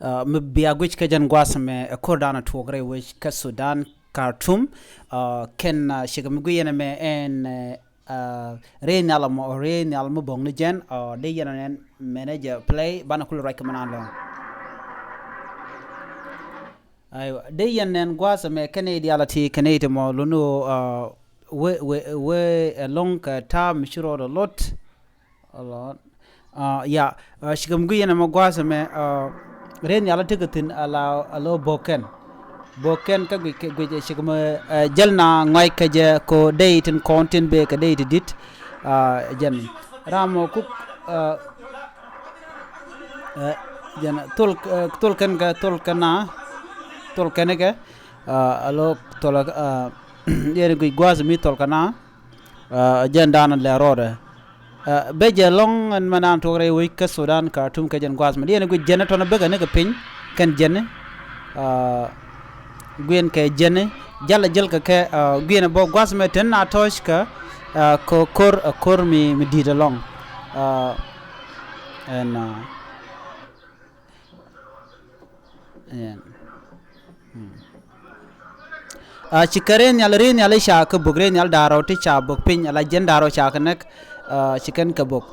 مبياغوش كجن قاسم كوردانا توغري وش كسودان كارتوم كن شكمغوينا ما ان رين على رين على مبون جن دي ينن مانجر بلاي بانا كل رايك منان لون ايوه دي ينن قاسم كنيدي على تي كنيدي مو لونو و لونك تا مشرو لوت الله يا شكمغوينا ما قاسم ren yala tigatin ala alo boken ka gwe shikama jalna ngai ka je ko deitin kontin be ka deiti dit jan ramo ku jan tul kan ga alo tol yen gwe gwaz mi tol kana jan dana le rode beje long an manan to re wi ka Sudan Khartoum ka jen gwaz ma yen gu jene to na bega ne ga pin kan jene gwen ka jene jalla jel ka gwen bo gwaz ma ten na tosh ka ko kor mi di de long en chikaren yal ren yal sha ka bugren yal daro ti cha bug pin yal jen daro cha ka nak chicken ka bug